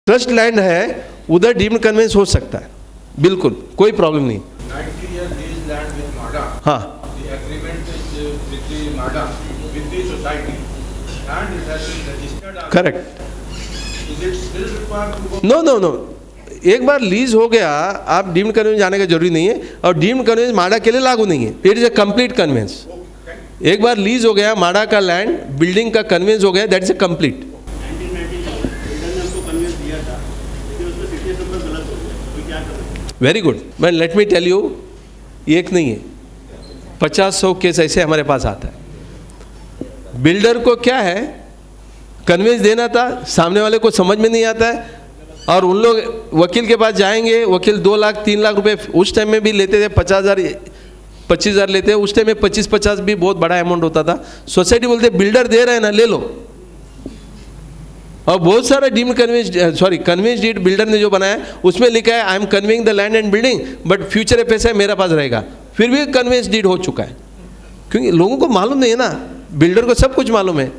Trust land है उधर deemed convince हो सकता है, बिल्कुल कोई प्रॉब्लम नहीं। 90 year lease land with MADA. हाँ, The agreement is with the MADA, with the society, and it has been registered. Correct. Is it still required to go? No no no, एक बार lease हो गया आप deemed convince जाने का जरूरी नहीं है, और डीम्ड कन्वेंस माडा के लिए लागू नहीं है। It is a complete conveyance. एक बार लीज हो गया माडा का लैंड, बिल्डिंग का कन्वेंस हो गया, that is a complete. Very good, but let me tell you, एक नहीं है, 50-100 केस ऐसे हमारे पास आता है। बिल्डर को क्या है, कन्वेंस देना था, सामने वाले को समझ में नहीं आता है, और उन लोग वकील के पास जाएंगे, वकील 2 लाख 3 लाख रुपए उस टाइम में भी लेते थे, 50,000 25,000 लेते हैं, उस टाइम में 25-50 भी बहुत बड़ा अमाउंट होता था। सोसाइटी बोलते बिल्डर दे रहे हैं ना, ले लो। और बहुत सारा डीम्ड कन्वेंस डीड बिल्डर ने जो बनाया उसमें लिखा है I M conveying the land and building, but future पैसा मेरे पास रहेगा, फिर भी कन्वेंस डीड हो चुका है। क्योंकि लोगों को मालूम नहीं है ना, बिल्डर को सब कुछ मालूम है।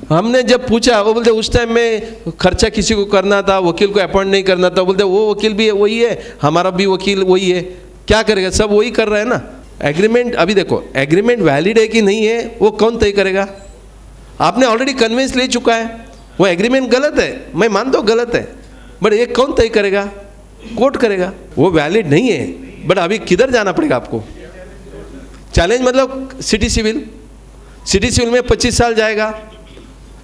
हमने जब पूछा, वो बोलते उस टाइम में खर्चा किसी को करना था, वकील को अपॉइंट नहीं करना था, बोलते वो वकील भी वही है, हमारा भी वकील वही है, क्या करेगा, सब वही कर रहा है ना। एग्रीमेंट, अभी देखो एग्रीमेंट वैलिड है कि नहीं है वो कौन तय करेगा? आपने ऑलरेडी कन्वेंस ले चुका है, वो एग्रीमेंट गलत है, मैं मानता हूँ गलत है, बट ये कौन तय करेगा? कोर्ट करेगा। वो वैलिड नहीं है, बट अभी किधर जाना पड़ेगा आपको? चैलेंज मतलब सिटी सिविल में 25 साल जाएगा,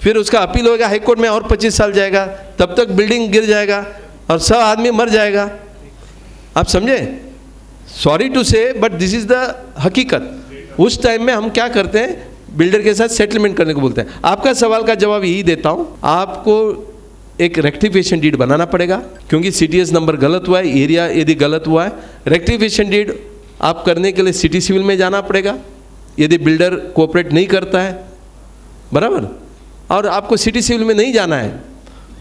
फिर उसका अपील होगा हाई कोर्ट में और 25 साल जाएगा, तब तक बिल्डिंग गिर जाएगा और सब आदमी मर जाएगा। आप समझे? सॉरी टू से, बट दिस इज द हकीकत। उस टाइम में हम क्या करते हैं, बिल्डर के साथ सेटलमेंट करने को बोलते हैं। आपका सवाल का जवाब यही देता हूं, आपको एक रेक्टिफिकेशन डीड बनाना पड़ेगा, क्योंकि सीटीएस नंबर गलत हुआ है, एरिया यदि गलत हुआ है। रेक्टिफिकेशन डीड आप करने के लिए सिटी सिविल में जाना पड़ेगा, यदि बिल्डर कोऑपरेट नहीं करता है, बराबर। और आपको सिटी सिविल में नहीं जाना है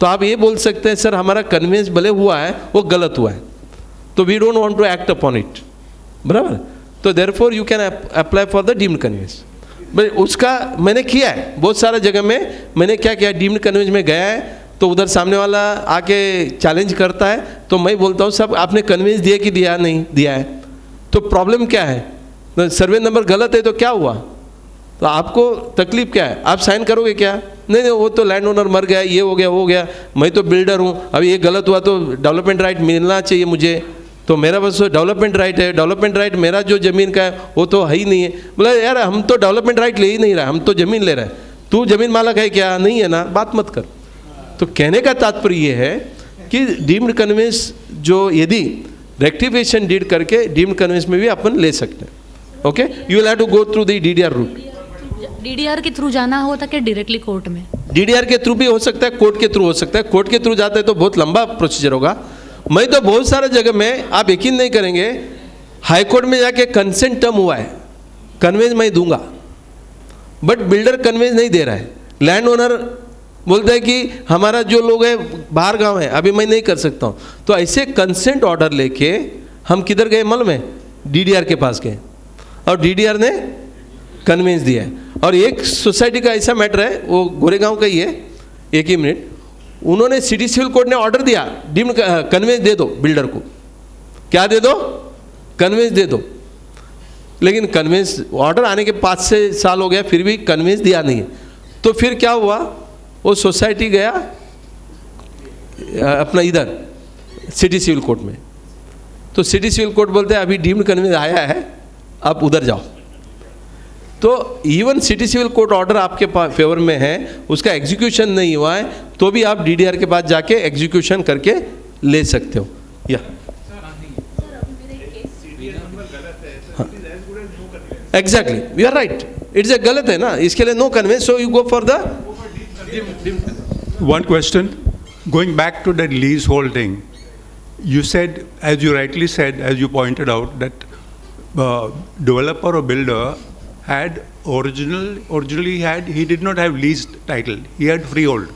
तो आप ये बोल सकते हैं सर हमारा कन्वेंस भले हुआ है वो गलत हुआ है, तो we don't want to act upon it, बराबर। तो therefore you can apply for the deemed conveyance. भाई उसका मैंने किया है बहुत सारा जगह में। मैंने क्या किया, डीम्ड कन्वेंस में गया है तो उधर सामने वाला आके चैलेंज करता है, तो मैं बोलता हूँ सब आपने कन्वेंस दिया कि दिया नहीं दिया है, तो प्रॉब्लम क्या है, तो सर्वे नंबर गलत है तो क्या हुआ, तो आपको तकलीफ क्या है, आप साइन करोगे क्या? नहीं, वो तो लैंड ओनर मर गया, ये हो गया वो हो गया, मैं तो बिल्डर हूँ, अभी ये गलत हुआ तो डेवलपमेंट राइट मिलना चाहिए मुझे, तो मेरा बस डेवलपमेंट राइट है, डेवलपमेंट राइट मेरा जो ज़मीन का है वो तो है ही नहीं है। बोला यार हम तो डेवलपमेंट राइट ले ही नहीं रहा, हम तो ज़मीन ले रहे हैं, तू ज़मीन मालक है क्या? नहीं है ना, बात मत कर। तो कहने का तात्पर्य ये है कि डीम्ड कन्वेंस जो यदि रेक्टिफिकेशन डीड करके डीम्ड कन्वेंस में भी अपन ले सकते हैं। Okay, you will have to go through the DDR route. DDR के थ्रू जाना होता कि डायरेक्टली कोर्ट में? डीडीआर के थ्रू भी हो सकता है, कोर्ट के थ्रू हो सकता है। कोर्ट के थ्रू जाते हैं तो बहुत लंबा प्रोसीजर होगा। मैं तो बहुत सारा जगह में, आप यकीन नहीं करेंगे, हाई कोर्ट में जाके कंसेंट टर्म हुआ है, कन्वेंस मैं दूंगा, बट बिल्डर कन्वेंस नहीं दे रहा है, लैंड ओनर बोलता है कि हमारा जो लोग है बाहर गांव है, अभी मैं नहीं कर सकता हूँ। तो ऐसे कंसेंट ऑर्डर लेके हम किधर गए, मालूम है? डीडीआर के पास गए, और डीडीआर ने कन्वेंस दिया है। और एक सोसाइटी का ऐसा मैटर है, वो गोरेगांव का ही है, एक ही मिनट, उन्होंने सिटी सिविल कोर्ट ने ऑर्डर दिया डीम्ड कन्वेंस दे दो बिल्डर को, क्या दे दो, कन्वेंस दे दो, लेकिन कन्वेंस ऑर्डर आने के 5-6 साल हो गया फिर भी कन्वेंस दिया नहीं है। तो फिर क्या हुआ, वो सोसाइटी गया अपना इधर सिटी सिविल कोर्ट में, तो सिटी सिविल कोर्ट बोलते हैं अभी डीम्ड कन्वेंस आया है, आप उधर जाओ। तो even city civil court order आपके फेवर में है, उसका एग्जीक्यूशन नहीं हुआ है, तो भी आप डीडीआर के पास जाके एग्जीक्यूशन करके ले सकते हो। या exactly, you are right, it's a गलत है ना, इसके लिए no conveyance, so you go for the One question, going back to that leasehold thing, you said, as you rightly said, as you pointed out, that developer or builder had originally he did not have leased title, he had freehold,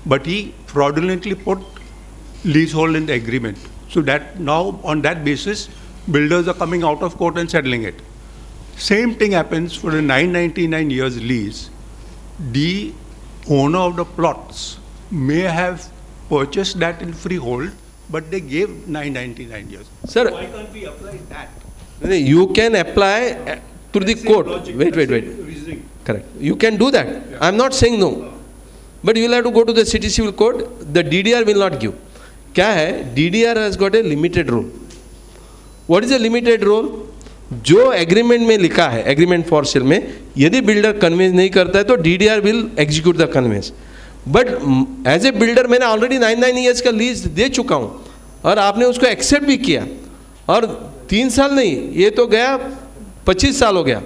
but he fraudulently put leasehold in the agreement. So that now on that basis, builders are coming out of court and settling it. Same thing happens for a 999 years lease. The owner of the plots may have purchased that in freehold, but they gave 999 years. Sir, Why can't we apply that? you can apply to the Same court. logic, Wait. reasoning. Correct. You can do that. I'm not saying no. But you will have to go to the city civil court. The DDR will not give. क्या है? DDR has got a limited role. What is a limited role? जो agreement में लिखा है, agreement for sale में, यदि builder convince नहीं करता है तो DDR will execute the conveyance. But as a builder मैंने ऑलरेडी 9 ईयर्स का लीज दे चुका हूँ और आपने उसको एक्सेप्ट भी किया, और 3 साल नहीं, ये तो गया 25 साल हो गया.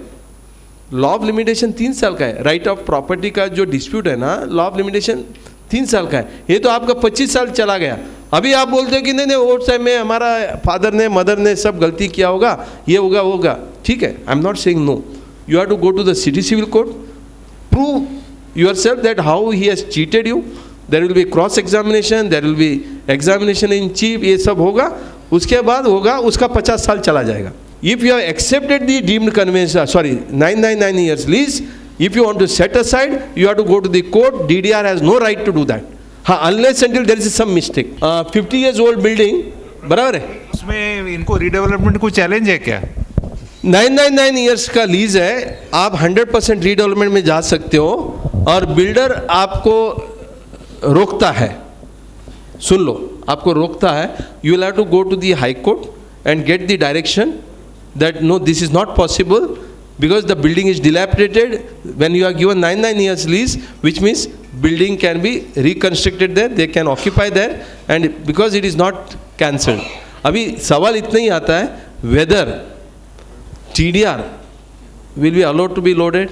लॉ ऑफ लिमिटेशन 3 साल का है. राइट ऑफ प्रॉपर्टी का जो डिस्प्यूट है ना, लॉ ऑफ लिमिटेशन 3 साल का है. ये तो आपका 25 साल चला गया. अभी आप बोलते हो कि नहीं वो टाइम में हमारा फादर ने मदर ने सब गलती किया होगा, ये होगा वो होगा. ठीक है, I am not saying no. You have to go to the city civil court, prove yourself that how he has cheated you. There will be cross examination, there will be examination in chief, ये सब होगा. उसके बाद होगा, उसका 50 साल चला जाएगा. If you have accepted the deemed conveyance, 999 years lease, if you want to set aside, you have to go to the court. DDR has no right to do that. हाँ, unless until there is some mistake. 50 years old building, बराबर है, उसमें इनको redevelopment को challenge है क्या? 999 years का lease है, आप 100% रीडेवलपमेंट में जा सकते हो, और बिल्डर आपको रोकता है. सुन लो, आपको रोकता है. You will have to go to the high court and get the direction that no this is not possible because the building is dilapidated when you are given 9 years lease, which means building can be reconstructed there, they can occupy there, and because it is not cancelled. अभी सवाल इतना ही आता है whether TDR will be allowed to be loaded,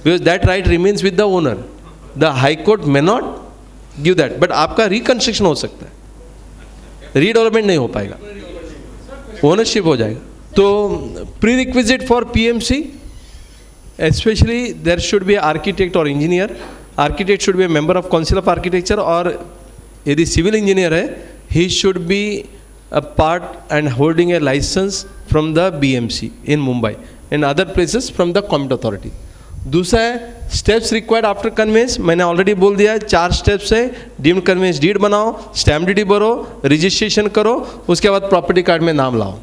because that right remains with the owner. The High Court may not give that, but आपका reconstruction हो सकता है, redevelopment नहीं हो पाएगा, ओनरशिप हो जाएगा. तो pre requisite for PMC, especially there should be architect or engineer. Architect should be a member of Council of Architecture, और यदि सिविल इंजीनियर है, he should be a part and holding a license from the BMC in Mumbai and other places from the competent authority. दूसरा है steps required after convince. मैंने already बोल दिया है 4 steps है. डीम्ड कन्वेंस डीड बनाओ, stamp duty भरो, registration करो, उसके बाद प्रॉपर्टी कार्ड में नाम लाओ.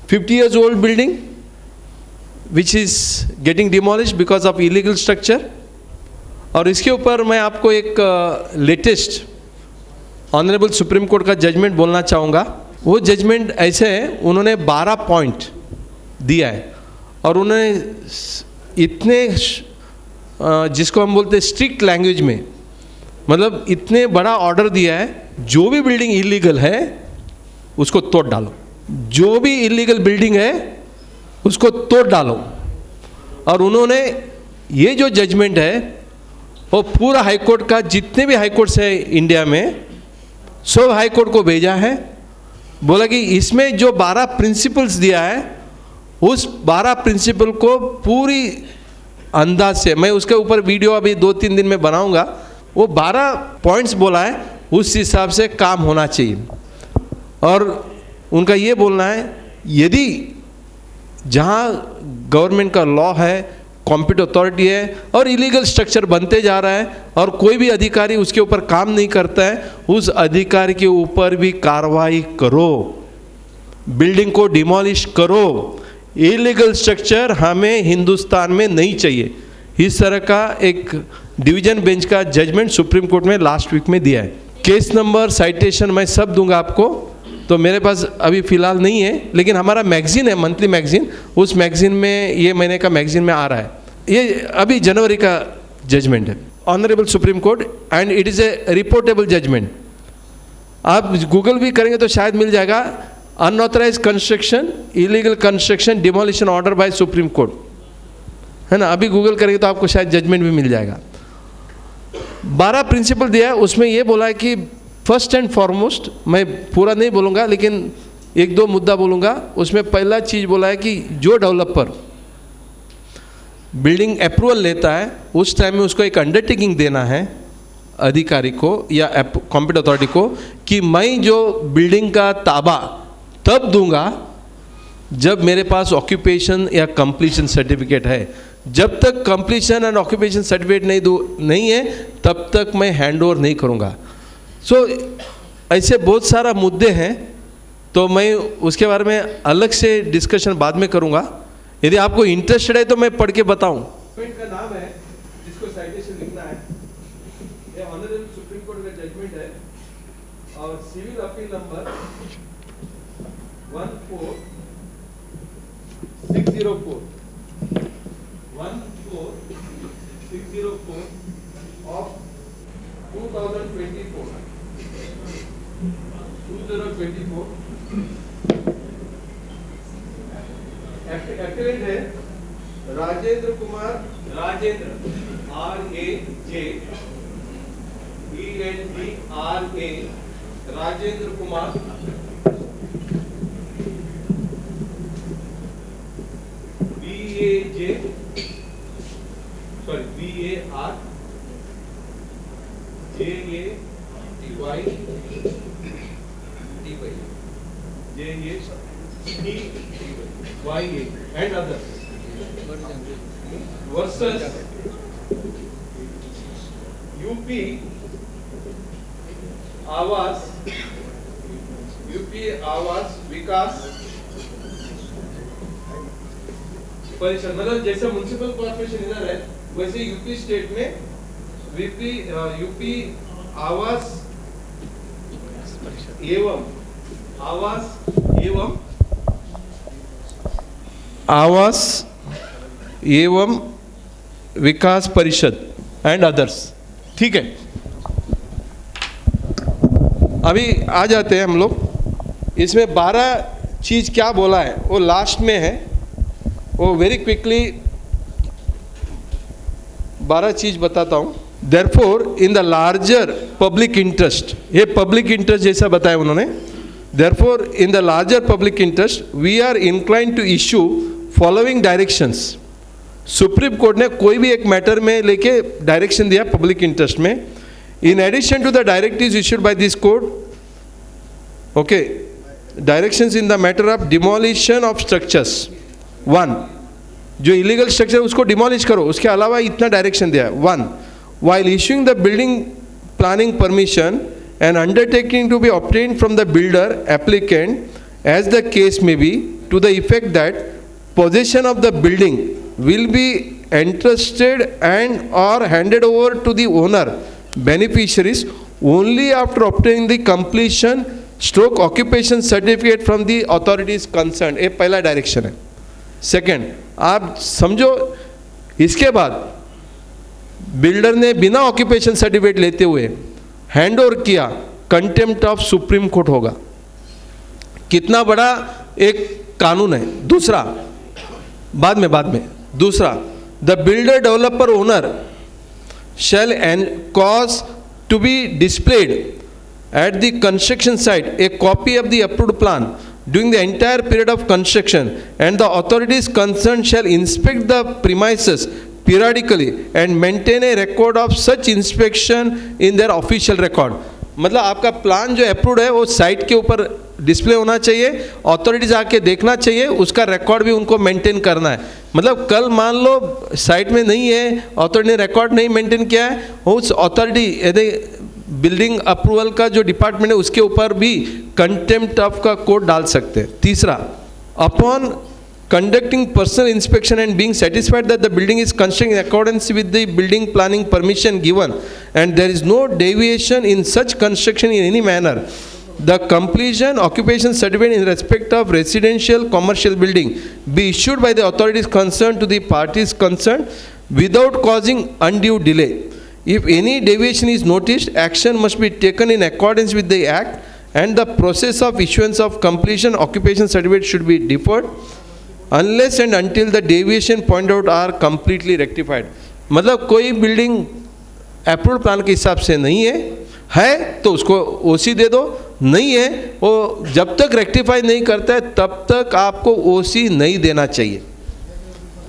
50 years old building which is getting demolished because of illegal structure. और इसके ऊपर मैं आपको एक लेटेस्ट ऑनरेबल सुप्रीम कोर्ट का जजमेंट बोलना चाहूँगा. वो जजमेंट ऐसे है, उन्होंने 12 पॉइंट दिया है, और उन्होंने इतने जिसको हम बोलते हैं स्ट्रिक्ट लैंग्वेज में, मतलब इतने बड़ा ऑर्डर दिया है, जो भी बिल्डिंग इलीगल है उसको तोड़ डालो, जो भी इलीगल बिल्डिंग है उसको तोड़ डालो. और उन्होंने ये जो जजमेंट है वो पूरा हाईकोर्ट का, जितने भी हाईकोर्ट्स है इंडिया में, सब हाईकोर्ट को भेजा है. बोला कि इसमें जो 12 प्रिंसिपल्स दिया है, उस 12 प्रिंसिपल को पूरी अंदाज से, मैं उसके ऊपर वीडियो अभी 2-3 दिन में बनाऊंगा, वो 12 पॉइंट्स बोला है, उस हिसाब से काम होना चाहिए. और उनका ये बोलना है, यदि जहाँ गवर्नमेंट का लॉ है, कॉम्पिटेंट अथॉरिटी है, और इलीगल स्ट्रक्चर बनते जा रहा है और कोई भी अधिकारी उसके ऊपर काम नहीं करता है, उस अधिकारी के ऊपर भी कार्रवाई करो, बिल्डिंग को डिमोलिश करो. इलीगल स्ट्रक्चर हमें हिंदुस्तान में नहीं चाहिए. इस तरह का एक डिवीजन बेंच का जजमेंट सुप्रीम कोर्ट में लास्ट वीक में दिया है. केस नंबर, साइटेशन मैं सब दूंगा आपको, तो मेरे पास अभी फ़िलहाल नहीं है, लेकिन हमारा मैगज़ीन है, मंथली मैगज़ीन, उस मैगज़ीन में, ये महीने का मैगज़ीन में आ रहा है. ये अभी जनवरी का जजमेंट है, honourable supreme court, and it is a reportable judgment. आप गूगल भी करेंगे तो शायद मिल जाएगा, unauthorise construction, illegal construction, demolition order by supreme court, है ना. अभी गूगल करेंगे तो आपको शायद जजमेंट भी मिल जाएगा. 12 प्रिंसिपल दिया है, उसमें ये बोला है कि फर्स्ट एंड फॉरमोस्ट, मैं पूरा नहीं बोलूँगा लेकिन 1-2 मुद्दा बोलूँगा. उसमें पहला चीज़ बोला है कि जो डेवलपर बिल्डिंग अप्रूवल लेता है, उस टाइम में उसको एक अंडरटेकिंग देना है अधिकारी को या कॉम्पिटेंट अथॉरिटी को, कि मैं जो बिल्डिंग का ताबा तब दूंगा जब मेरे पास ऑक्यूपेशन या कंप्लीशन सर्टिफिकेट है. जब तक कंप्लीशन एंड ऑक्यूपेशन सर्टिफिकेट नहीं है, तब तक मैं हैंड ओवर नहीं करूँगा. सो ऐसे बहुत सारा मुद्दे हैं, तो मैं उसके बारे में अलग से डिस्कशन बाद में करूंगा। यदि आपको इंटरेस्टेड है तो मैं पढ़ के बताऊं। पॉइंट का नाम है जिसको साइटेशन लिखना है, ये ऑनरेबल सुप्रीम कोर्ट का जजमेंट है और civil appeal number 14604 of 2024 applicant है Rajendra Kumar, Rajendra RAJENDRA, Rajendra Kumar BARJAY and others versus UP आवास विकास परिषद, मतलब जैसे म्युनिसिपल कॉर्पोरेशन इधर है वैसे यूपी स्टेट में यूपी आवास एवं विकास परिषद एंड अदर्स। ठीक है, अभी आ जाते हैं हम लोग इसमें। 12 चीज क्या बोला है वो लास्ट में है, वो वेरी क्विकली 12 चीज बताता हूं। Therefore, in the larger public interest, ये public interest जैसा बताया उन्होंने। Therefore, in the larger public interest, we are inclined to issue following directions. Supreme court ने कोई भी एक मैटर में लेके डायरेक्शन दिया पब्लिक इंटरेस्ट में। In addition to the directives issued by this court, okay, directions in the matter of demolition of structures. 1, जो illegal structure उसको डिमोलिश करो, उसके अलावा इतना डायरेक्शन दिया है। 1, while issuing the building planning permission, an undertaking to be obtained from the builder applicant, as the case may be, to the effect that possession of the building will be entrusted and or handed over to the owner beneficiaries only after obtaining the completion stroke occupation certificate from the authorities concerned. ये पहला direction है। Second, आप समझो इसके बाद builder ने बिना occupation certificate लेते हुए हैंड ओवर किया, कंटेम्प्ट ऑफ सुप्रीम कोर्ट होगा। कितना बड़ा एक कानून है। दूसरा, बाद में दूसरा, the builder developer owner shall and cause to be displayed at the construction site a copy of the approved plan during the entire period of construction, and the authorities concerned shall inspect the premises periodically and maintain a record of such inspection in their official record. मतलब आपका plan जो approved है वो site के ऊपर display होना चाहिए, authorities आके देखना चाहिए, उसका रिकॉर्ड भी उनको मेंटेन करना है। मतलब कल मान लो साइट में नहीं है, अथॉरिटी ने रिकॉर्ड नहीं मेंटेन किया है, उस अथॉरिटी यदि बिल्डिंग अप्रूवल का जो डिपार्टमेंट है उसके ऊपर भी कंटेम्प्ट ऑफ का कोड डाल सकते हैं। तीसरा, upon conducting personal inspection and being satisfied that the building is constructed in accordance with the building planning permission given and there is no deviation in such construction in any manner, the completion occupation certificate in respect of residential commercial building be issued by the authorities concerned to the parties concerned without causing undue delay. If any deviation is noticed, action must be taken in accordance with the act and the process of issuance of completion occupation certificate should be deferred unless and until the deviation pointed out are completely rectified. मतलब कोई building approved plan के हिसाब से नहीं है तो उसको ओसी दे दो, नहीं है वो जब तक रेक्टिफाई नहीं करता है तब तक आपको ओसी नहीं देना चाहिए।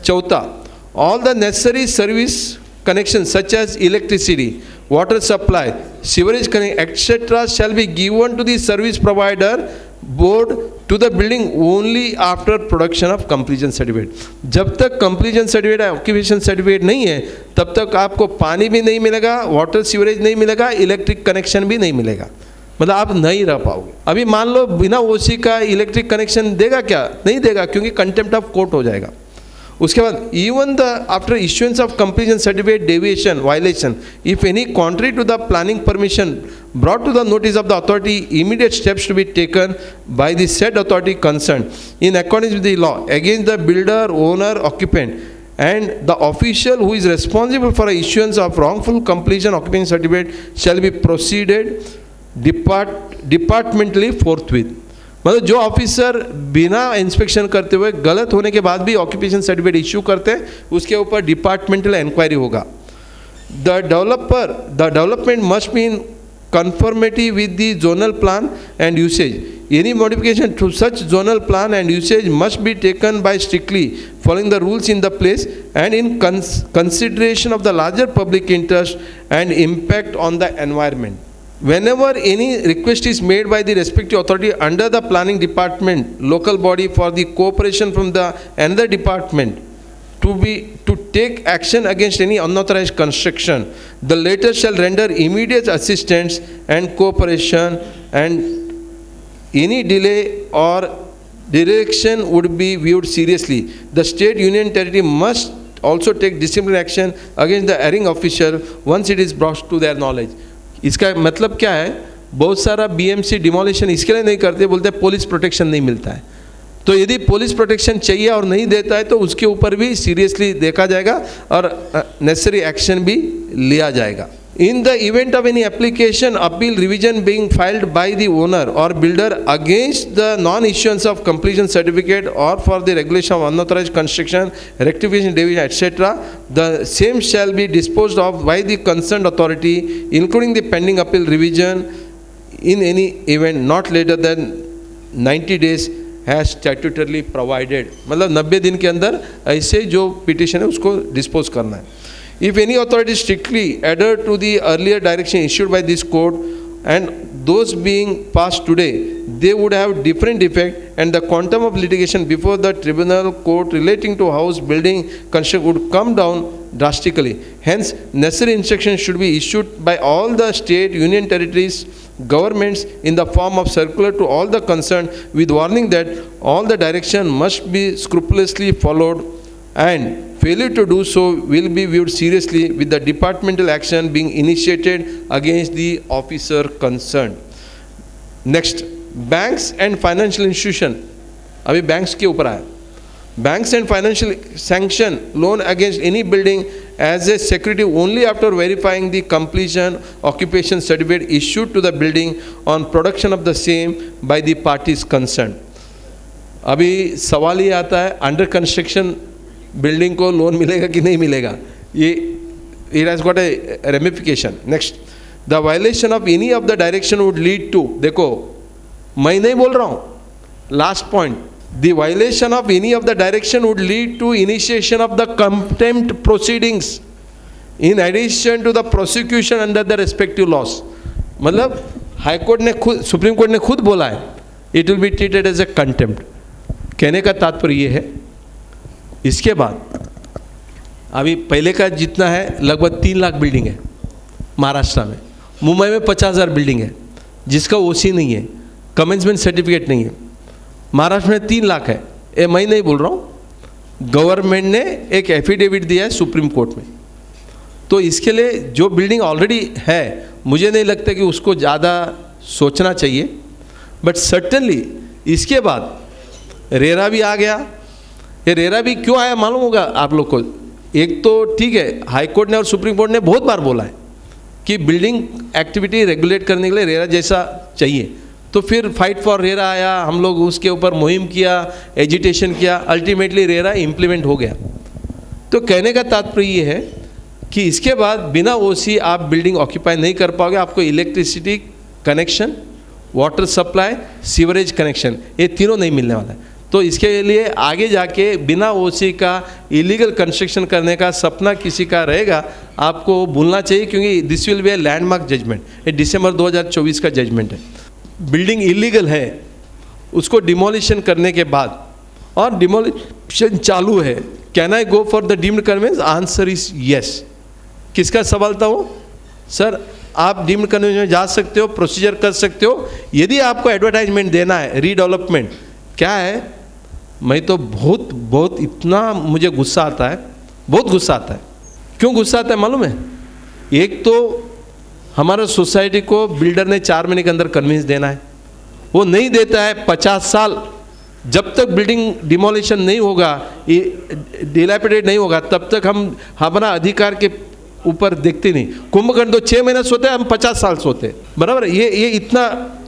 चौथा, all the necessary service connections such as electricity, water supply, sewerage connection, etc. shall be given to the service provider board to the building only after production of completion certificate. जब तक completion certificate occupation certificate नहीं है तब तक आपको पानी भी नहीं मिलेगा, वाटर सीवरेज नहीं मिलेगा, इलेक्ट्रिक कनेक्शन भी नहीं मिलेगा। मतलब आप नहीं रह पाओगे। अभी मान लो बिना ओसी का इलेक्ट्रिक कनेक्शन देगा क्या? नहीं देगा, क्योंकि कंटेम्प्ट ऑफ कोर्ट हो जाएगा। उसके बाद even the after issuance of completion certificate deviation violation if any contrary to the planning permission brought to the notice of the authority immediate steps to be taken by the said authority concern in according with the law against the builder owner occupant and the official who is responsible for the issuance of wrongful completion occupation certificate shall be proceeded departmentally forthwith। मतलब जो officer बिना inspection करते हुए गलत होने के बाद भी ऑक्यूपेशन सर्टिफिकेट इश्यू करते हैं उसके ऊपर डिपार्टमेंटल इंक्वायरी होगा। The development must be in conformity with the zonal plan and usage. Any modification to such zonal plan and usage must be taken by strictly following the rules in the place and in consideration of the larger public interest and impact on the environment. Whenever any request is made by the respective authority under the planning department, local body for the cooperation from the another department to take action against any unauthorized construction, the latter shall render immediate assistance and cooperation, and any delay or dereliction would be viewed seriously. The state union territory must also take disciplinary action against the erring official once it is brought to their knowledge. इसका मतलब क्या है? बहुत सारा BMC demolition इसके लिए नहीं करते, बोलते हैं पुलिस प्रोटेक्शन नहीं मिलता है। तो यदि पुलिस प्रोटेक्शन चाहिए और नहीं देता है तो उसके ऊपर भी सीरियसली देखा जाएगा और नेसेसरी एक्शन भी लिया जाएगा। In the event of any application, appeal, revision being filed by the owner or builder against the non-issuance of completion certificate or for the regulation of unauthorized construction, rectification, division, etc., the same shall be disposed of by the concerned authority, including the pending appeal revision, in any event not later than 90 days has statutorily provided. मतलब 90 दिन के अंदर ऐसे जो petition है उसको dispose करना है। If any authority strictly adhere to the earlier direction issued by this court and those being passed today they would have different effect and the quantum of litigation before the tribunal court relating to house building construction would come down drastically. Hence, necessary instructions should be issued by all the state, union territories, governments in the form of circular to all the concerned with warning that all the direction must be scrupulously followed and failure to do so will be viewed seriously with the departmental action being initiated against the officer concerned. Next, banks and financial institution, अभी banks के ऊपर आया। Banks and financial sanction loan against any building as a security only after verifying the completion occupation certificate issued to the building on production of the same by the parties concerned. अभी सवाल ये आता है under construction building को loan मिलेगा कि नहीं मिलेगा, ये it has got a ramification. Next, the violation of any of the direction would lead to, देखो मैं नहीं बोल रहा हूँ, last point, the violation of any of the direction would lead to initiation of the contempt proceedings in addition to the prosecution under the respective laws. मतलब high court ने खुद, supreme court ने खुद बोला है it will be treated as a contempt. कहने का तात्पर्य ये है, इसके बाद अभी पहले का जितना है लगभग 3 लाख बिल्डिंग है महाराष्ट्र में, मुंबई में 50,000 बिल्डिंग है जिसका ओसी नहीं है, कमेंसमेंट सर्टिफिकेट नहीं है। महाराष्ट्र में 3 लाख है, ये मैं नहीं बोल रहा हूँ, गवर्नमेंट ने एक एफिडेविट दिया है सुप्रीम कोर्ट में। तो इसके लिए जो बिल्डिंग ऑलरेडी है मुझे नहीं लगता कि उसको ज़्यादा सोचना चाहिए, बट सर्टनली इसके बाद रेरा भी आ गया। ये रेरा भी क्यों आया मालूम होगा आप लोग को? एक तो ठीक है, हाई कोर्ट ने और सुप्रीम कोर्ट ने बहुत बार बोला है कि बिल्डिंग एक्टिविटी रेगुलेट करने के लिए रेरा जैसा चाहिए, तो फिर फाइट फॉर रेरा आया, हम लोग उसके ऊपर मुहिम किया, एजिटेशन किया, अल्टीमेटली रेरा इम्प्लीमेंट हो गया। तो कहने का तात्पर्य ये है कि इसके बाद बिना ओसी आप बिल्डिंग ऑक्यूपाई नहीं कर पाओगे, आपको electricity connection, water supply, sewerage connection, ये तीनों नहीं मिलने वाला है। तो इसके लिए आगे जाके बिना ओसी का इलीगल कंस्ट्रक्शन करने का सपना किसी का रहेगा, आपको भूलना चाहिए, क्योंकि this will be a landmark judgment. ये दिसंबर 2024 का जजमेंट है। बिल्डिंग इलीगल है, उसको डिमोलिशन करने के बाद और डिमोलिशन चालू है, can I go for the deemed conveyance? Answer is yes. किसका सवाल था वो? सर आप डीम्ड कन्वेंस में जा सकते हो, प्रोसीजर कर सकते हो। यदि आपको एडवर्टाइजमेंट देना है, रीडेवलपमेंट क्या है, मैं तो बहुत इतना मुझे गुस्सा आता है, बहुत गुस्सा आता है। क्यों गुस्सा आता है मालूम है? एक तो हमारा सोसाइटी को बिल्डर ने 4 महीने के अंदर कन्विंस देना है, वो नहीं देता है। 50 साल जब तक बिल्डिंग डिमोलिशन नहीं होगा, डिलैपिडेट नहीं होगा, तब तक हम हमारा अधिकार के ऊपर देखते नहीं। कुंभकर्ण तो 6 महीने सोते हैं, हम 50 साल सोते, बराबर। ये इतना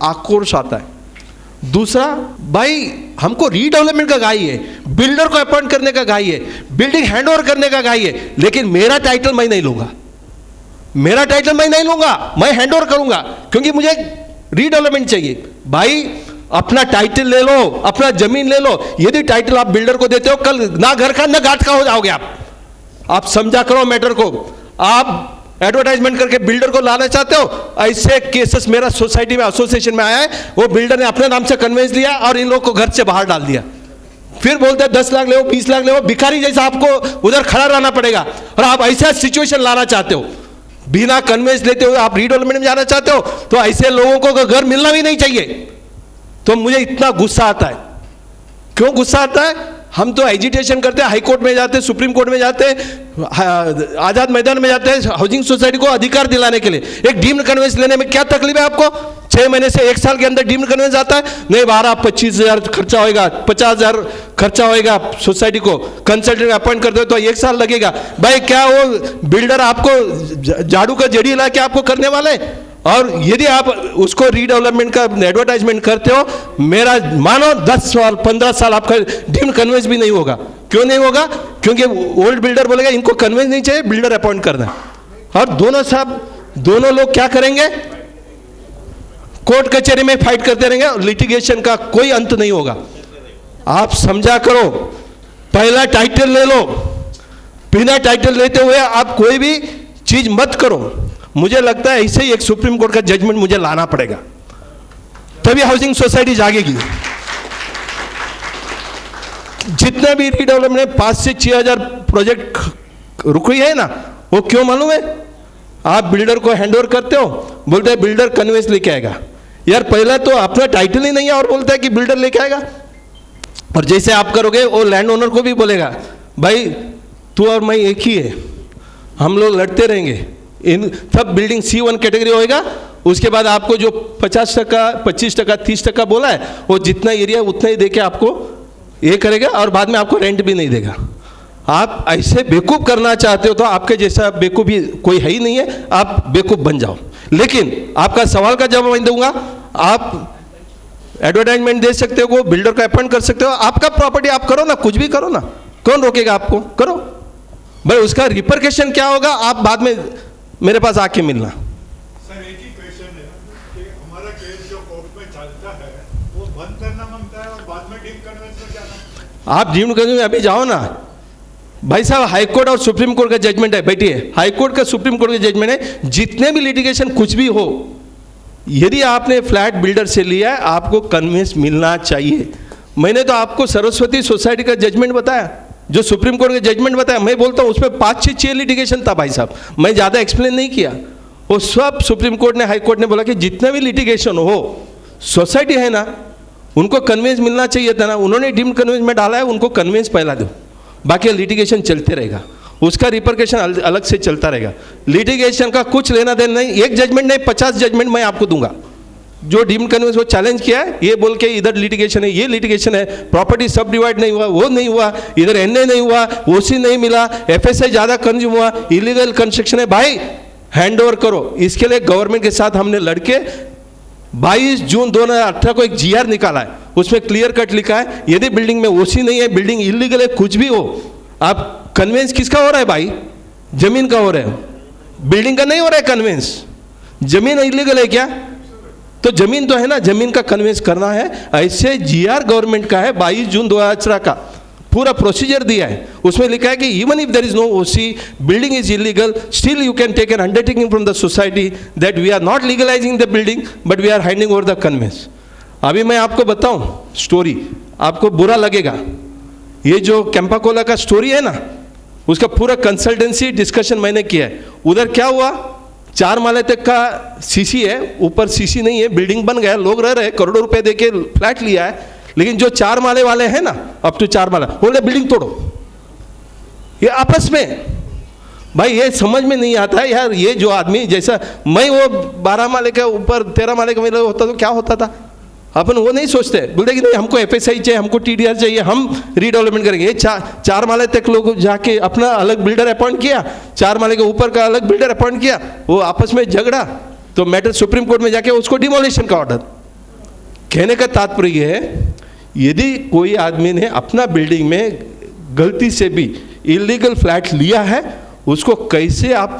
आक्रोश आता है। दूसरा, भाई हमको रीडेवलपमेंट का गाई है, बिल्डर को अपॉइंट करने का गाई है, बिल्डिंग हैंडओवर करने का गाई है, लेकिन मेरा टाइटल मैं नहीं लूंगा, मेरा टाइटल मैं नहीं लूंगा, मैं हैंडओवर करूंगा क्योंकि मुझे रीडेवलपमेंट चाहिए। भाई अपना टाइटल ले लो, अपना जमीन ले लो। यदि टाइटल आप बिल्डर को देते हो, कल ना घर का ना घाट का हो जाओगे आप समझा करो मैटर को। आप एडवर्टाइजमेंट करके बिल्डर को लाना चाहते हो, ऐसे केसेस मेरा सोसाइटी में एसोसिएशन में आया है। वो बिल्डर ने अपने नाम से कन्वेंस लिया और इन लोगों को घर से बाहर डाल दिया। फिर बोलते हैं 10 लाख ले, 20 लाख ले, भिखारी जैसा आपको उधर खड़ा रहना पड़ेगा। और आप ऐसा सिचुएशन लाना चाहते हो, बिना कन्वेंस लेते हुए आप रीडेवलपमेंट में जाना चाहते हो, तो ऐसे लोगों को घर मिलना भी नहीं चाहिए। तो मुझे इतना गुस्सा आता है। क्यों गुस्सा आता है? हम तो एजिटेशन करते हैं, हाई कोर्ट में जाते हैं, सुप्रीम कोर्ट में जाते हैं, आजाद मैदान में जाते हैं, हाउसिंग सोसाइटी को अधिकार दिलाने के लिए। एक डीम्ड कन्वेंस लेने में क्या तकलीफ है आपको? 6 महीने से 1 साल के अंदर डीम्ड कन्वेंस आता है, नहीं 12-25 खर्चा होएगा, 50,000 खर्चा होएगा सोसाइटी को, कंसल्टेंट अपॉइंट करते हो तो 1 साल लगेगा। भाई क्या वो बिल्डर आपको झाड़ू का जड़ी ला के आपको करने वाले? और यदि आप उसको रीडेवलपमेंट का एडवर्टाइजमेंट करते हो, मेरा मानो 10 साल 15 साल आपका डीम्ड कन्वेंस भी नहीं होगा। क्यों नहीं होगा? क्योंकि ओल्ड बिल्डर बोलेगा इनको कन्वेंस नहीं चाहिए, बिल्डर अपॉइंट करना है। और दोनों लोग क्या करेंगे? कोर्ट कचहरी में फाइट करते रहेंगे, लिटिगेशन का कोई अंत नहीं होगा। आप समझा करो, पहला टाइटल ले लो, बिना टाइटल लेते हुए आप कोई भी चीज मत करो। मुझे लगता है ऐसे ही एक सुप्रीम कोर्ट का जजमेंट मुझे लाना पड़ेगा, तभी हाउसिंग सोसाइटी जागेगी। जितने भी रीडेवलपमेंट 5 से 6,000 प्रोजेक्ट रुकी है ना, वो क्यों मालूम है? आप बिल्डर को हैंडओवर करते हो, बोलते हैं बिल्डर कन्वेंस लेके आएगा। यार पहला तो अपना टाइटल ही नहीं है और बोलता है कि बिल्डर लेके आएगा। और जैसे आप करोगे, वो लैंड ओनर को भी बोलेगा भाई तू और मैं एक ही है, हम लोग लड़ते रहेंगे। इन सब बिल्डिंग C1 कैटेगरी होएगा, उसके बाद आपको जो 50%, 25%, 30% बोला है, वो जितना एरिया उतना ही देके आपको ये करेगा और बाद में आपको रेंट भी नहीं देगा। आप ऐसे बेवकूफ़ करना चाहते हो तो आपके जैसा बेवकूफ़ भी कोई है ही नहीं है, आप बेवकूफ़ बन जाओ। लेकिन आपका सवाल का जवाब मैं दूंगा, आप एडवर्टाइजमेंट दे सकते हो, बिल्डर को अपॉइंट कर सकते हो, आपका प्रॉपर्टी आप करो ना, कुछ भी करो ना, कौन रोकेगा आपको? करो भाई। उसका रिपरकेशन क्या होगा आप बाद में मेरे पास आके मिलना। सर एक ही क्वेश्चन है कि हमारा केस जो कोर्ट में चलता है वो बंद करना मांगता है और बाद में डीम्ड कन्वेंस में जाना। आप डीम्ड कन्वेंस में अभी जाओ ना भाई साहब, हाई कोर्ट और सुप्रीम कोर्ट का जजमेंट है, बैठिए। हाई कोर्ट का सुप्रीम कोर्ट का जजमेंट है, जितने भी लिटिगेशन कुछ भी हो, यदि आपने फ्लैट बिल्डर से लिया है, आपको कन्वेंस मिलना चाहिए। मैंने तो आपको सरस्वती सोसाइटी का जजमेंट बताया, जो सुप्रीम कोर्ट का जजमेंट बताया। मैं बोलता हूँ उसमें 5-6 लिटिगेशन था भाई साहब, मैं ज़्यादा एक्सप्लेन नहीं किया। वो सब सुप्रीम कोर्ट ने, हाई कोर्ट ने बोला कि जितने भी लिटिगेशन हो, सोसाइटी है ना, उनको कन्वेंस मिलना चाहिए था ना, उन्होंने डीम्ड कन्वेंस में डाला है, उनको कन्वेंस पहला दो, बाकी लिटिगेशन चलते रहेगा, उसका रिपरकेशन अलग से चलता रहेगा। लिटिगेशन का कुछ लेना देना नहीं। एक जजमेंट नहीं, 50 जजमेंट मैं आपको दूंगा। जो डीम्ड कन्वेंस को चैलेंज किया है, ये बोल के इधर लिटिगेशन है, ये लिटिगेशन है, प्रॉपर्टी सब डिवाइड नहीं हुआ, वो नहीं हुआ, इधर NA नहीं हुआ, OC नहीं मिला, FSI ज़्यादा कंज्यूम हुआ, इलीगल कंस्ट्रक्शन है। भाई हैंड ओवर करो। इसके लिए गवर्नमेंट के साथ हमने लड़के 22 जून 2018 को एक GR निकाला है, उसमें क्लियर कट लिखा है यदि बिल्डिंग में OC नहीं है, बिल्डिंग इलीगल है, कुछ भी हो, आप कन्वेंस किसका हो रहा है भाई? जमीन का हो रहा है, बिल्डिंग का नहीं हो रहा है कन्वेंस। जमीन इलीगल है क्या? तो जमीन तो है ना, जमीन का कन्वेंस करना है। ऐसे GR गवर्नमेंट का है, 22 जून 2018 का पूरा प्रोसीजर दिया है। उसमें लिखा है कि even if there is no OC, building is illegal, still you can take an undertaking from the society that we are not legalising the building but we are handing over the conveyance. अभी मैं आपको बताऊं story, आपको बुरा लगेगा। ये जो Campa Cola का स्टोरी है ना, उसका पूरा कंसल्टेंसी डिस्कशन मैंने किया है। उधर क्या हुआ, 4 माले तक का सीसी है, ऊपर सीसी नहीं है, बिल्डिंग बन गया, लोग रह रहे, करोड़ों रुपए दे के फ्लैट लिया है, लेकिन जो 4 माले वाले हैं ना, अब तो 4 माला बोले बिल्डिंग तोड़ो। ये आपस में भाई ये समझ में नहीं आता है यार। ये जो आदमी जैसा मैं वो 12 माले के ऊपर 13 माले का मेरा होता तो क्या होता था, अपन वो नहीं सोचते, बोलते कि नहीं हमको FSI चाहिए, हमको TDR चाहिए, हम रीडेवलपमेंट करेंगे। ये 4 माले तक लोग जाके अपना अलग बिल्डर अपॉइंट किया, 4 माले के ऊपर का अलग बिल्डर अपॉइंट किया, वो आपस में झगड़ा, तो मैटर सुप्रीम कोर्ट में जाके उसको डिमोलिशन का ऑर्डर। कहने का तात्पर्य है यदि कोई आदमी ने अपना बिल्डिंग में गलती से भी इलीगल फ्लैट लिया है, उसको कैसे आप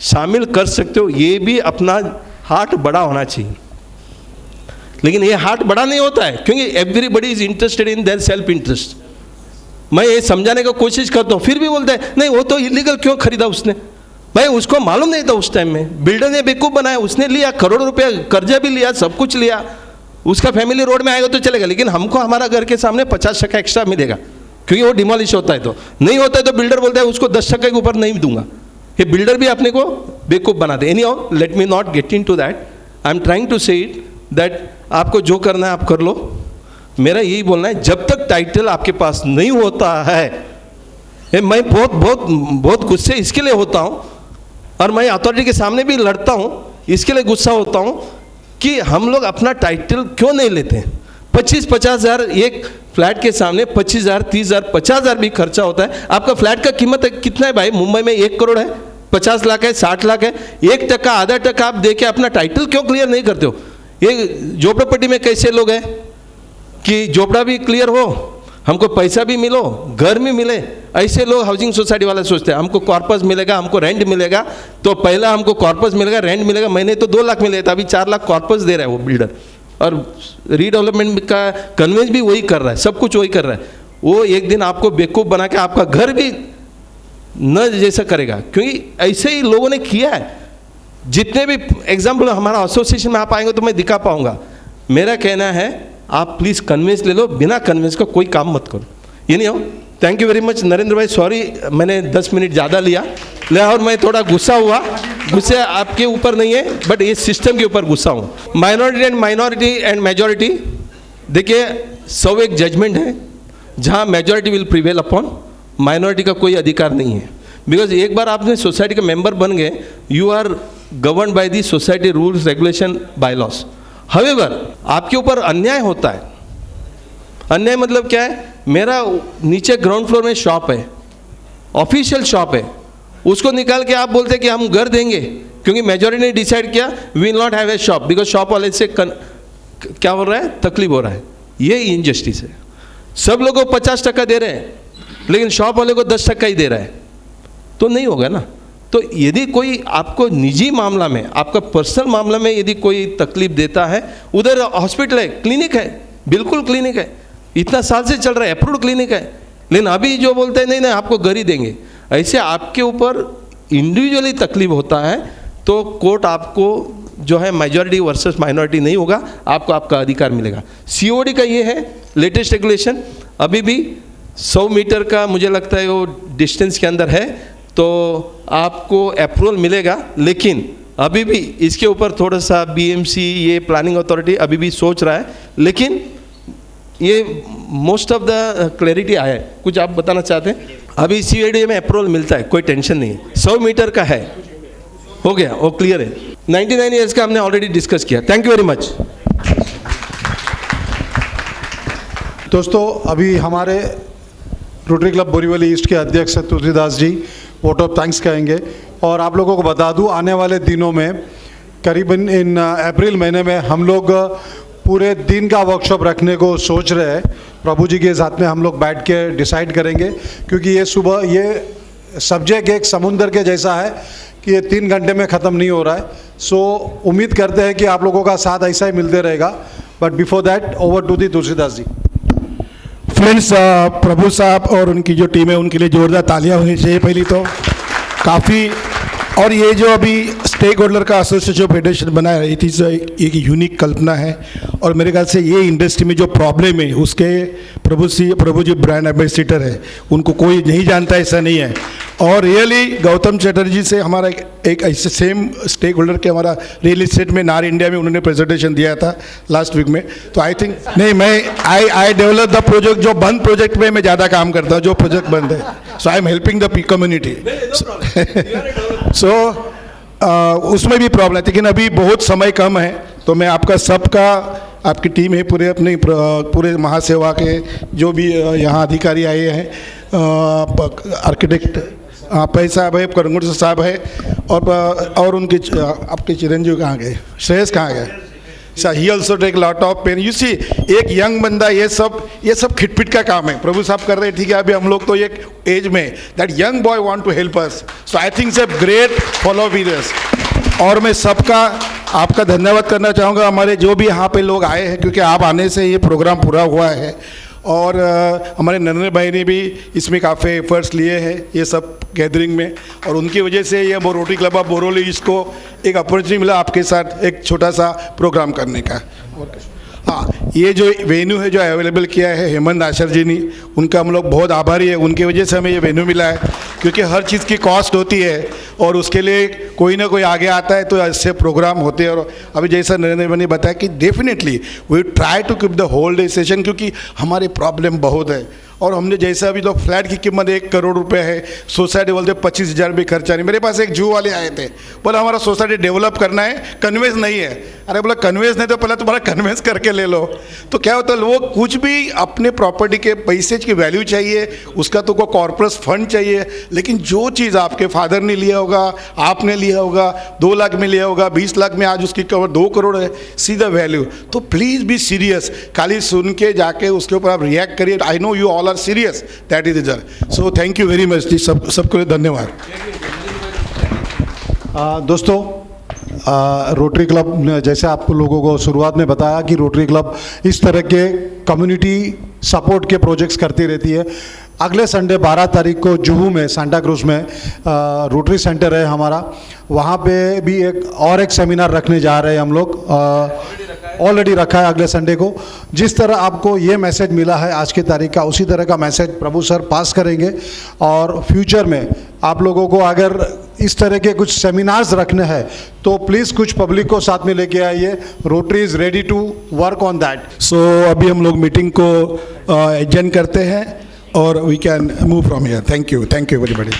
शामिल कर सकते हो, ये भी अपना हार्ट बड़ा होना चाहिए। लेकिन ये हार्ट बड़ा नहीं होता है, क्योंकि everybody is interested in their self interest. मैं ये समझाने का कोशिश करता हूँ, फिर भी बोलते हैं नहीं वो तो इलीगल क्यों खरीदा उसने। भाई उसको मालूम नहीं था उस टाइम में, बिल्डर ने बेवकूफ़ बनाया, उसने लिया, करोड़ों रुपया कर्जा भी लिया, सब कुछ लिया, उसका फैमिली रोड में आएगा तो चलेगा, लेकिन हमको हमारा घर के सामने 50% एक्स्ट्रा मिलेगा, क्योंकि वो डिमोलिश होता है। तो नहीं होता है तो बिल्डर बोलता है उसको 10% के ऊपर नहीं दूंगा। ये बिल्डर भी अपने को बेवकूफ़ बनाते। Anyhow let me not get into that, I am trying to say it that आपको जो करना है आप कर लो। मेरा यही बोलना है, जब तक टाइटल आपके पास नहीं होता है, मैं बहुत गुस्से इसके लिए होता हूँ, और मैं अथॉरिटी के सामने भी लड़ता हूँ, इसके लिए गुस्सा होता हूँ कि हम लोग अपना टाइटल क्यों नहीं लेते हैं। 25-50 हज़ार एक फ्लैट के सामने 25,000, 30,000, 50,000 भी खर्चा होता है। आपका फ्लैट का कीमत कितना है भाई? मुंबई में 1 करोड़ है, 50 लाख है, 60 लाख है, 1% आधा टका आप दे के अपना टाइटल क्यों क्लियर नहीं करते हो? ये झोपड़पट्टी में कैसे लोग हैं कि झोपड़ा भी क्लियर हो, हमको पैसा भी मिलो, घर भी मिले, ऐसे लोग हाउसिंग सोसाइटी वाले सोचते हैं हमको कॉर्पस मिलेगा, हमको रेंट मिलेगा, तो पहला हमको कॉर्पस मिलेगा, रेंट मिलेगा, महीने तो 2 लाख मिले था, अभी 4 लाख कॉर्पस दे रहा है वो बिल्डर, और रीडेवलपमेंट का कन्वेंस भी वही कर रहा है, सब कुछ वही कर रहा है। वो एक दिन आपको बेवकूफ़ बना के आपका घर भी न जैसा करेगा, क्योंकि ऐसे ही लोगों ने किया है। जितने भी एग्जाम्पल हमारा एसोसिएशन में आप आएंगे तो मैं दिखा पाऊंगा। मेरा कहना है आप प्लीज़ कन्वेंस ले लो, बिना कन्वेंस का कोई काम मत करो। ये नहीं हो। Thank you very much Narendra भाई, सॉरी मैंने 10 मिनट ज़्यादा लिया और मैं थोड़ा गुस्सा हुआ। गुस्से आपके ऊपर नहीं है, बट ये सिस्टम के ऊपर गुस्सा हूँ। माइनॉरिटी एंड मेजॉरिटी, देखिए 100 एक जजमेंट है जहाँ majority will prevail upon, minority का कोई अधिकार नहीं है। बिकॉज एक बार आपने सोसाइटी का मेंबर बन गए, you are govern by the society rules regulation bylaws. However आपके ऊपर अन्याय होता है। अन्याय मतलब क्या है? मेरा नीचे ग्राउंड फ्लोर में शॉप है, ऑफिशियल शॉप है, उसको निकाल के आप बोलते कि हम घर देंगे, क्योंकि मेजॉरिटी ने डिसाइड किया we will not have a shop because shop वाले से क्या हो रहा है? तकलीफ हो रहा है। ये इनजस्टिस है। सब लोगों को 50% दे रहे हैं, लेकिन शॉप वाले को 10% ही दे रहा है, तो नहीं होगा ना। तो यदि कोई आपको निजी मामला में, आपका पर्सनल मामला में यदि कोई तकलीफ देता है, उधर हॉस्पिटल है, क्लिनिक है, बिल्कुल क्लिनिक है, इतना साल से चल रहा है, अप्रूव्ड क्लिनिक है, लेकिन अभी जो बोलते हैं नहीं नहीं आपको घर ही देंगे, ऐसे आपके ऊपर इंडिविजुअली तकलीफ होता है, तो कोर्ट आपको जो है मेजॉरिटी वर्सेस माइनॉरिटी नहीं होगा, आपको आपका अधिकार मिलेगा। COD का ये है लेटेस्ट रेगुलेशन, अभी भी 100 मीटर का मुझे लगता है वो डिस्टेंस के अंदर है, तो आपको अप्रूवल मिलेगा। लेकिन अभी भी इसके ऊपर थोड़ा सा BMC ये प्लानिंग अथॉरिटी अभी भी सोच रहा है, लेकिन ये मोस्ट ऑफ द क्लैरिटी आया है। कुछ आप बताना चाहते हैं? अभी COD में अप्रूवल मिलता है, कोई टेंशन नहीं है। 100 मीटर का है, हो गया, वो क्लियर है। 99 ईयर्स का हमने ऑलरेडी डिस्कस किया। Thank you very much. दोस्तों, अभी हमारे रोटरी क्लब बोरीवली ईस्ट के अध्यक्ष Tulsidas ji vote of thanks कहेंगे, और आप लोगों को बता दूं आने वाले दिनों में करीबन इन अप्रैल महीने में हम लोग पूरे दिन का वर्कशॉप रखने को सोच रहे हैं। प्रभु जी के साथ में हम लोग बैठ के डिसाइड करेंगे, क्योंकि ये सुबह ये सब्जेक्ट एक समुंदर के जैसा है कि ये 3 घंटे में ख़त्म नहीं हो रहा है। सो उम्मीद करते हैं कि आप लोगों का साथ ऐसा ही मिलते रहेगा। But before that over to the Tulsidas ji. Friends, Prabhu साहब और उनकी जो टीम है उनके लिए जोरदार तालियां होनी चाहिए। पहली तो काफ़ी और ये जो अभी स्टेक होल्डर का एसोसिएशन फेडरेशन बना है, इट इज़ एक यूनिक कल्पना है। और मेरे ख्याल से ये इंडस्ट्री में जो प्रॉब्लम है उसके प्रभु जी ब्रांड एम्बेसडर है, उनको कोई नहीं जानता ऐसा नहीं है। और रियली गौतम चटर्जी से हमारा एक ऐसे सेम स्टेक होल्डर के हमारा रियल इस्टेट में नार इंडिया में उन्होंने प्रेजेंटेशन दिया था लास्ट वीक में। तो आई थिंक नहीं, मैं आई डेवलप द प्रोजेक्ट, जो बंद प्रोजेक्ट में मैं ज़्यादा काम करता हूँ, जो प्रोजेक्ट बंद है। So I am helping the community. So उसमें भी प्रॉब्लम है, लेकिन अभी बहुत समय कम है। तो मैं आपका सबका, आपकी टीम है पूरे, अपने पूरे महासेवा के जो भी यहाँ अधिकारी आए हैं, आर्किटेक्ट पै साहब है, करंगुट साहब है, और उनके आपके चिरंजीव कहाँ गए, श्रेयस कहाँ गए? He also take lot of pain. You see, एक यंग बंदा ये सब खिटपिट का काम है, प्रभु साहब कर रहे हैं, ठीक है। अभी हम लोग तो एक एज में that young boy want to help us, so I think say great followers. और मैं सबका आपका धन्यवाद करना चाहूँगा, हमारे जो भी यहाँ पे लोग आए हैं, क्योंकि आप आने से ये प्रोग्राम पूरा हुआ है। और हमारे नरेंद्र भाई ने भी इसमें काफ़ी एफर्ट्स लिए हैं ये सब गैदरिंग में, और उनकी वजह से ये रोटरी क्लब ऑफ बोरोली इसको एक अपॉर्चुनिटी मिला आपके साथ एक छोटा सा प्रोग्राम करने का। हाँ, ये जो वेन्यू है जो अवेलेबल किया है हेमंत आशर जी ने, उनका हम लोग बहुत आभारी है। उनकी वजह से हमें ये वेन्यू मिला है, क्योंकि हर चीज़ की कॉस्ट होती है और उसके लिए कोई ना कोई आगे आता है तो ऐसे प्रोग्राम होते हैं। और अभी जैसा नरेंद्र भाई ने बताया कि definitely we try to keep the whole day session, क्योंकि हमारे प्रॉब्लम बहुत है। और हमने जैसा अभी तो फ्लैट की कीमत 1 करोड़ रुपए है, सोसाइटी बोलते 25,000 भी खर्चा नहीं। मेरे पास एक जू वाले आए थे, बोला हमारा सोसाइटी डेवलप करना है, कन्वेंस नहीं है। अरे बोला कन्वेंस नहीं तो पहले तुम्हारा कन्वेंस करके ले लो। तो क्या होता है, लोग कुछ भी अपने प्रॉपर्टी के पैसे की वैल्यू चाहिए, उसका तो को कॉर्पोरेट फंड चाहिए, लेकिन जो चीज़ आपके फादर ने लिया होगा, आपने लिया होगा, 2 लाख में लिया होगा, 20 लाख में आज उसकी कवर 2 करोड़ है, सी द वैल्यू। तो प्लीज़ बी सीरियस, खाली सुन के जाके उसके ऊपर आप रिएक्ट करिए। I know you all are serious, that is is. So thank you very much ji, सबको धन्यवाद। दोस्तों, रोटरी क्लब, जैसे आपको लोगों को शुरुआत में बताया कि रोटरी क्लब इस तरह के कम्युनिटी सपोर्ट के प्रोजेक्ट्स करती रहती है। अगले संडे 12 तारीख को जुहू में, सांता क्रूज में रोटरी सेंटर है हमारा, वहाँ पे भी एक सेमिनार रखने जा रहे हैं हम लोग। ऑलरेडी रखा है अगले संडे को। जिस तरह आपको ये मैसेज मिला है आज की तारीख का, उसी तरह का मैसेज प्रभु सर पास करेंगे। और फ्यूचर में आप लोगों को अगर इस तरह के कुछ सेमिनार्स रखने हैं तो प्लीज़ कुछ पब्लिक को साथ में लेके आइए। Rotary is ready to work on that. So अभी हम लोग मीटिंग को एडजर्न करते हैं और we can move from here. Thank you everybody.